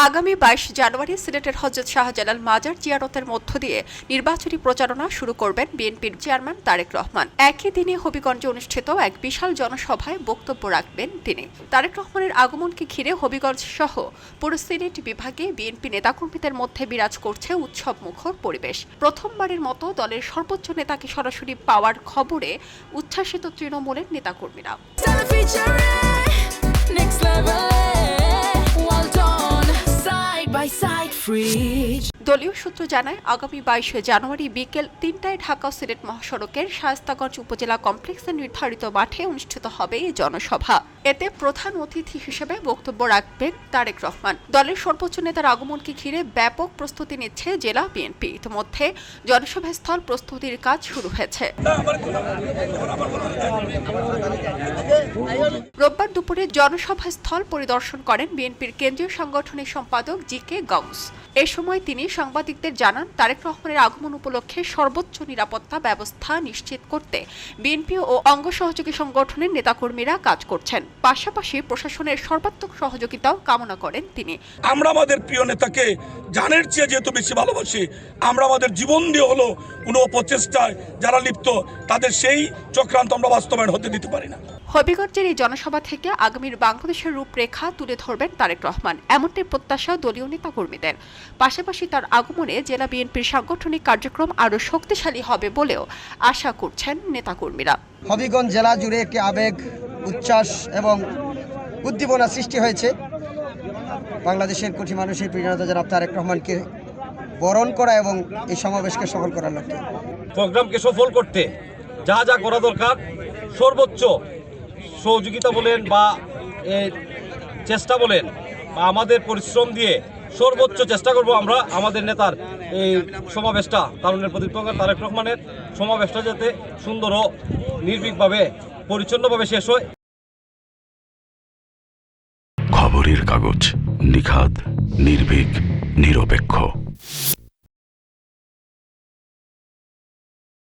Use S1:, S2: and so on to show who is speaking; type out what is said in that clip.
S1: আগামী ২২ জানুয়ারি সিলেটের হযরত শাহজালাল মাজার জিয়ারতের মধ্য দিয়ে নির্বাচনী প্রচারণা শুরু করবেন বিএনপির চেয়ারম্যান তারেক রহমান। একই দিনে হবিগঞ্জে অনুষ্ঠিত এক বিশাল জনসভায় বক্তব্য রাখবেন তিনি। তারেক রহমানের আগমনকে ঘিরে হবিগঞ্জ সহ পুরো সিলেট বিভাগে বিএনপি নেতাকর্মীদের মধ্যে বিরাজ করছে উৎসবমুখর পরিবেশ। প্রথমবারের মতো দলের সর্বোচ্চ নেতাকে সরাসরি পাওয়ার খবরে উচ্ছ্বাসিত তৃণমূলের নেতাকর্মীরা। দলীয় সূত্র জানায়, আগামী ২২ জানুয়ারি বিকেল ৩টায় ঢাকা সিলেট মহাসড়কের শায়েস্তাগঞ্জ উপজেলা কমপ্লেক্সের নির্ধারিত মাঠে অনুষ্ঠিত হবে এই জনসভা। এতে প্রধান অতিথি হিসেবে বক্তব্য রাখবেন তারেক রহমান। দলের সর্বোচ্চ নেতার আগমনকে ঘিরে ব্যাপক প্রস্তুতি নিচ্ছে জেলা বিএনপি। ইতিমধ্যে জনসভাস্থল প্রস্তুতির কাজ শুরু হয়েছে। রোববার দুপুরে জনসভাস্থল পরিদর্শন করেন বিএনপির কেন্দ্রীয় সাংগঠনিক সম্পাদক জি.কে. গাউস। এ সময় তিনি সাংবাদিকদের জানান, তারেক রহমানের আগমন উপলক্ষে সর্বোচ্চ নিরাপত্তা ব্যবস্থা নিশ্চিত করতে বিএনপি ও অঙ্গ সহযোগী সংগঠনের নেতাকর্মীরা কাজ করছেন। পাশাপাশি প্রশাসনের সর্বাত্মক সহযোগিতাও কামনা করেন তিনি।
S2: আমরা আমাদের প্রিয় নেতাকে জানের চেয়ে যেহেতু বেশি ভালোবাসি, আমরা আমাদের জীবন দিয়ে হলো কোনো প্রচেষ্টায় যারা লিপ্ত তাদের সেই চক্রান্ত আমরা বাস্তবায়ন হতে দিতে পারি না।
S1: হবিগঞ্জের এই জনসভা থেকে আগামীর বাংলাদেশের রূপরেখা তুলে ধরবেন তারেক রহমান, এমনটাই প্রত্যাশা দলীয় নেতাকর্মীদের। পাশাপাশি তার আগমনে জেলা বিএনপির সাংগঠনিক কার্যক্রম আরও শক্তিশালী হবে বলেও আশা করছেন নেতাকর্মীরা।
S3: হবিগঞ্জ জেলা জুড়ে একটি আবেগ, উচ্ছ্বাস এবং উদ্দীপনা সৃষ্টি হয়েছে। বাংলাদেশের কোটি মানুষের প্রিয় নেতা জনাব তারেক রহমানকে বরণ করা এবং এই সমাবেশকে সফল করার লক্ষ্যে
S4: প্রোগ্রামকে সফল করতে যা যা করা দরকার সর্বোচ্চ সহযোগিতা বলেন বা চেষ্টা বলেন বা আমাদের পরিশ্রম দিয়ে সর্বোচ্চ চেষ্টা করব আমরা আমাদের নেতার এই সমাবেশটা, তারুণ্যের প্রদীপ তারেক রহমানের সমাবেশটা যাতে সুন্দর ও নির্ভীকভাবে পরিচ্ছন্নভাবে শেষ হয়।
S5: খবরের কাগজ, নিখাদ, নির্ভীক, নিরপেক্ষ।